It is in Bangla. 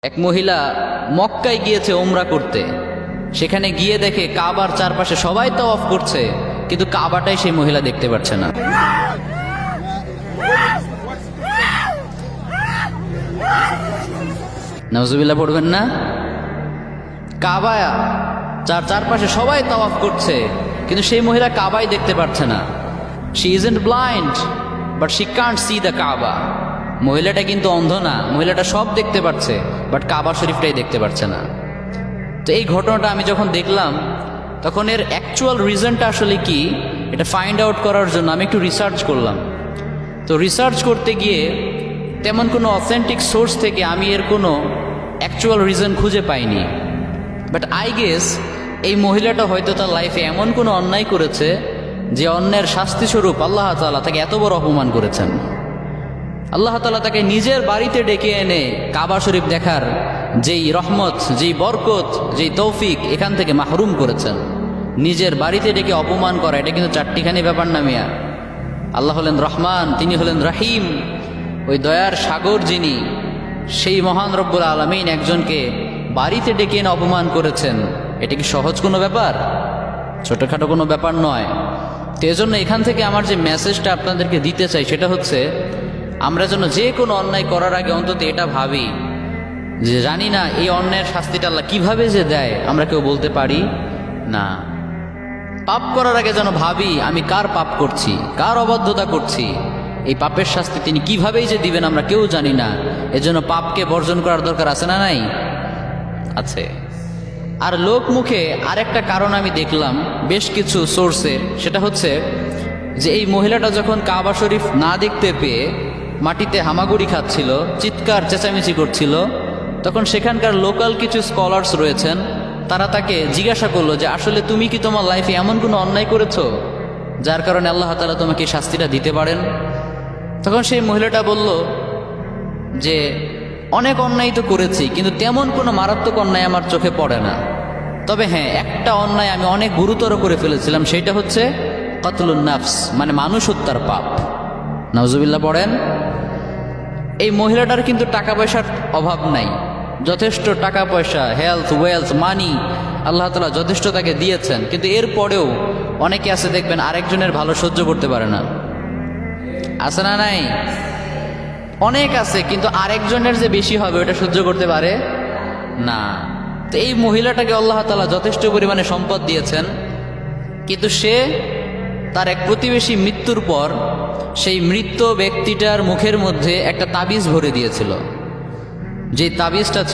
এক মহিলা মক্কায় গিয়েছে উমরা করতে। সেখানে গিয়ে দেখে কাবার চারপাশে সবাই তাওয়াফ করছে, কিন্তু কাবাটাই সেই মহিলা দেখতে পাচ্ছে না। নাউজুবিল্লাহ পড়বেন না? কাবা চারপাশে সবাই তাওয়াফ করছে, কিন্তু সেই মহিলা কাবাই দেখতে পাচ্ছে না। She isn't blind but she can't see the কাবা। মহিলাটা কিন্তু অন্ধ না, মহিলাটা সব দেখতে পাচ্ছে, বাট কাবা শরীফটাই দেখতে পাচ্ছে না। তো এই ঘটনাটা আমি যখন দেখলাম, তখন এর অ্যাকচুয়াল রিজনটা আসলে কি এটা ফাইন্ড আউট করার জন্য আমি একটু রিসার্চ করলাম। তো রিসার্চ করতে গিয়ে তেমন কোনো অথেন্টিক সোর্স থেকে আমি এর কোনো অ্যাকচুয়াল রিজন খুঁজে পাইনি। বাট আই গেস এই মহিলাটা হয়তো তার লাইফে এমন কোনো অন্যায় করেছে যে অন্যের শাস্তিস্বরূপ আল্লাহ তাআলা তাকে এত বড় অপমান করেছেন। আল্লাহ তাআলা তাকে নিজের বাড়িতে ডেকে এনে কাবা শরীফ দেখার যেই রহমত, যেই বরকত, যেই তৌফিক এখান থেকে মাহরুম করেছেন। নিজের বাড়িতে ডেকে অপমান করা, এটা কিন্তু চারটিখানি ব্যাপার না মিয়া। আল্লাহ হলেন রহমান, তিনি হলেন রহিম, ওই দয়ার সাগর যিনি, সেই মহান রব্বুল আলামিন একজনকে বাড়িতে ডেকে এনে অপমান করেছেন। এটা কি সহজ কোনো ব্যাপার? ছোটোখাটো কোনো ব্যাপার নয়। তো এজন্য এখান থেকে আমার যে মেসেজটা আপনাদেরকে দিতে চাই সেটা হচ্ছে, আমরা যেন যে কোনো অন্যায় করার আগে অন্তত এটা ভাবি যে জানি না এই অন্যায়ের শাস্তিটা আল্লাহ কিভাবে যে দেয়, আমরা কেউ বলতে পারি না। পাপ করার আগে যেন ভাবি আমি কার পাপ করছি, কার অবাধ্যতা করছি, এই পাপের শাস্তি তিনি কিভাবেই যে দিবেন আমরা কেউ জানি না। এজন্য পাপকে বর্জন করার দরকার আছে না নাই? আছে। আর লোক মুখে আরেকটা কারণ আমি দেখলাম বেশ কিছু সোর্সে, সেটা হচ্ছে যে এই মহিলাটা যখন কাবা শরীফ না দেখতে পেয়ে মাটিতে হামাগুড়ি খাচ্ছিল, চিৎকার চেঁচামেচি করছিল, তখন সেখানকার লোকাল কিছু স্কলার্স রয়েছেন, তারা তাকে জিজ্ঞাসা করলো যে আসলে তুমি কি তোমার লাইফে এমন কোনো অন্যায় করেছো যার কারণে আল্লাহ তাআলা তোমাকে শাস্তিটা দিতে পারেন? তখন সেই মহিলাটা বলল যে অনেক অন্যায় তো করেছি, কিন্তু তেমন কোনো মারাত্মক অন্যায় আমার চোখে পড়ে না। তবে হ্যাঁ, একটা অন্যায় আমি অনেক গুরুতর করে ফেলেছিলাম, সেটা হচ্ছে কতলুন নাফস, মানে মানুষ হত্যার পাপ। নাউজুবিল্লাহ পড়েন। এই মহিলাটার কিন্তু টাকা পয়সার অভাব নাই, যথেষ্ট টাকা পয়সা, হেলথ, ওয়েলথ, মানি আল্লাহ তাআলা যথেষ্ট তাকে দিয়েছেন, কিন্তু এরপরেও অনেকে আছে দেখবেন আরেকজনের ভালো সহ্য করতে পারে না। আছে না নাই? অনেক আছে, কিন্তু আরেকজনের যে বেশি হবে ওটা সহ্য করতে পারে না। তো এই মহিলাটাকে আল্লাহ তাআলা যথেষ্ট পরিমাণে সম্পদ দিয়েছেন, কিন্তু সে তার এক প্রতিবেশী মৃত্যুর পর সেই মৃত ব্যক্তিটার মুখের মধ্যে একটা তাবিজ ভরে দিয়েছিল, যে তাবিজটা